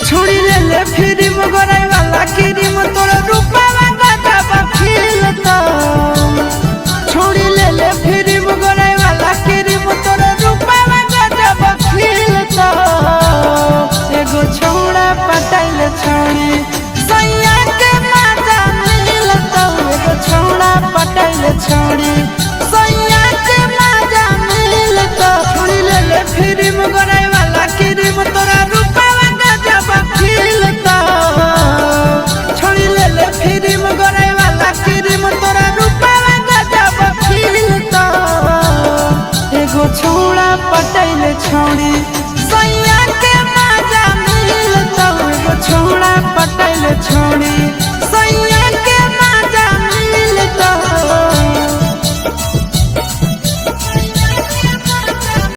छुड़ी ले ले फिरिम गोराई वाला किरिम तोर रूपा वाला बखिल तो छुड़ी ले ले फिरिम गोराई वाला किरिम तोर रूपा वाला बखिल तो एगो छौड़ा पटाइल छौड़ी सैया के माता मिल तो एगो छौड़ा पटाइल छौड़ी सैया के माता मिल तो छुड़ी ले ले फिरिम गोराई वाला किरिम तोर रूपा छोड़ी ले ले फिरिम गोराई वाला किरिम तोरा रूपा गजब खिल तो एगो छौड़ा पटाइल छौड़ी।